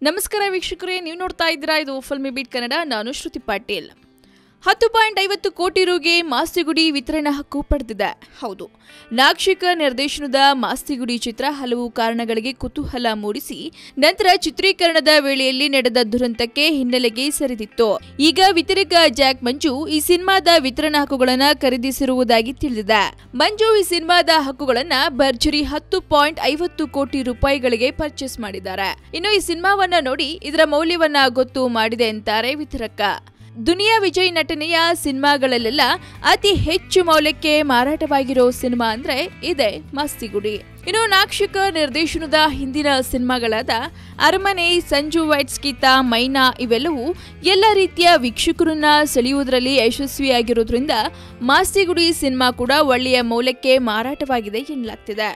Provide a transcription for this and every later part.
ನಮಸ್ಕಾರ ವೀಕ್ಷಕರೇ, ನೀವು ನೋಡ್ತಾ ಇದ್ದೀರಾ ಇದು ಫಿಲ್ಮಿ ಬೀಟ್ ಕನ್ನಡ. ನಾನು ಶ್ರುತಿ ಪಾಟೀಲ್. 10.50 ಕೋಟಿ ರುಗೆ ಮಾಸ್ತಿಗುಡಿ ವಿತರಣಾ ಹಕ್ಕು ಪಡೆದಿದೆ. ಹೌದು, ನಾಕ್ಷಿಕ ನಿರ್ದೇಶನದ ಮಾಸ್ತಿಗುಡಿ ಚಿತ್ರ ಹಲವು ಕಾರಣಗಳಿಗೆ ಕುತೂಹಲ ಮೂಡಿಸಿ ನಂತರ ಚಿತ್ರೀಕರಣದ ವೇಳೆಯಲ್ಲಿ ನಡೆದ ದುರಂತಕ್ಕೆ ಹಿನ್ನೆಲೆಗೆ ಸರಿದಿತ್ತು. ಈಗ ವಿತರಕ ಜಾಕ್ ಮಂಜು ಈ ಸಿನಿಮಾದ ವಿತರಣಾ ಹಕ್ಕುಗಳನ್ನು ಖರೀದಿಸಿರುವುದಾಗಿ ತಿಳಿದಿದೆ. ಮಂಜು ಈ ಸಿನಿಮಾದ ಹಕ್ಕುಗಳನ್ನು ಭರ್ಜರಿ 10.50 ಕೋಟಿ ರೂಪಾಯಿಗಳಿಗೆ ಪರ್ಚೇಸ್ ಮಾಡಿದ್ದಾರೆ. ಇನ್ನು ಈ ಸಿನಿಮಾವನ್ನ ನೋಡಿ ಇದರ ಮೌಲ್ಯವನ್ನ ಗೊತ್ತು ಮಾಡಿದೆ ಅಂತಾರೆ ವಿತರಕ. ದುನಿಯಾ ವಿಜಯ್ ನಟನೆಯ ಸಿನಿಮಾಗಳಲ್ಲೆಲ್ಲ ಅತಿ ಹೆಚ್ಚು ಮೌಲ್ಯಕ್ಕೆ ಮಾರಾಟವಾಗಿರೋ ಸಿನಿಮಾ ಅಂದ್ರೆ ಇದೆ ಮಾಸ್ತಿಗುಡಿ. ಇನ್ನು ನಾಕ್ಷಿಕ ನಿರ್ದೇಶನದ ಹಿಂದಿನ ಸಿನಿಮಾಗಳಾದ ಅರಮನೆ, ಸಂಜು ವೈಟ್ಸ್ ಗೀತ, ಮೈನಾ ಇವೆಲ್ಲವೂ ಎಲ್ಲ ರೀತಿಯ ವೀಕ್ಷಕರನ್ನ ಸೆಳೆಯುವುದರಲ್ಲಿ ಯಶಸ್ವಿಯಾಗಿರೋದ್ರಿಂದ ಮಾಸ್ತಿಗುಡಿ ಸಿನಿಮಾ ಕೂಡ ಒಳ್ಳೆಯ ಮೌಲ್ಯಕ್ಕೆ ಮಾರಾಟವಾಗಿದೆ ಎನ್ನಲಾಗ್ತಿದೆ.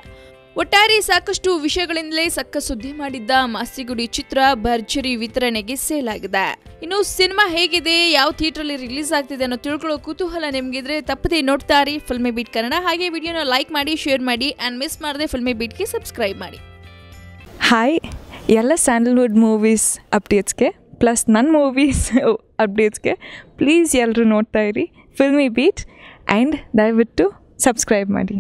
ಒಟ್ಟಾರೆ ಸಾಕಷ್ಟು ವಿಷಯಗಳಿಂದಲೇ ಸಕ್ಕ ಸುದ್ದಿ ಮಾಡಿದ್ದ ಮಾಸ್ತಿಗುಡಿ ಚಿತ್ರ ಭರ್ಜರಿ ವಿತರಣೆಗೆ ಸೇಲ್ ಆಗಿದೆ. ಇನ್ನು ಸಿನಿಮಾ ಹೇಗಿದೆ, ಯಾವ ಥಿಯೇಟರ್ ಅಲ್ಲಿ ರಿಲೀಸ್ ಆಗ್ತಿದೆ ಅನ್ನೋ ತಿಳ್ಕೊಳ್ಳೋ ಕುತೂಹಲ ನಿಮ್ಗಿದ್ರೆ ತಪ್ಪದೇ ನೋಡ್ತಾರೆ ಫಿಲ್ಮಿ ಬೀಟ್ ಕನ್ನಡ. ಹಾಗೆ ವಿಡಿಯೋನ ಲೈಕ್ ಮಾಡಿ, ಶೇರ್ ಮಾಡಿ ಅಂಡ್ ಮಿಸ್ ಮಾಡದೆ ಫಿಲ್ಮಿ ಬೀಟ್ಗೆ ಸಬ್ಸ್ಕ್ರೈಬ್ ಮಾಡಿ. ಹಾಯ್, ಎಲ್ಲ ಸ್ಯಾಂಡಲ್ವುಡ್ ಮೂವೀಸ್ ಅಪ್ಡೇಟ್ಸ್ಗೆ ಪ್ಲಸ್ ನನ್ನ ಮೂವೀಸ್ ಅಪ್ಡೇಟ್ಸ್ಗೆ ಪ್ಲೀಸ್ ಎಲ್ಲರೂ ನೋಡ್ತಾ ಇರಿ ಫಿಲ್ಮಿ ಬೀಟ್ ಆ್ಯಂಡ್ ದಯವಿಟ್ಟು ಸಬ್ಸ್ಕ್ರೈಬ್ ಮಾಡಿ.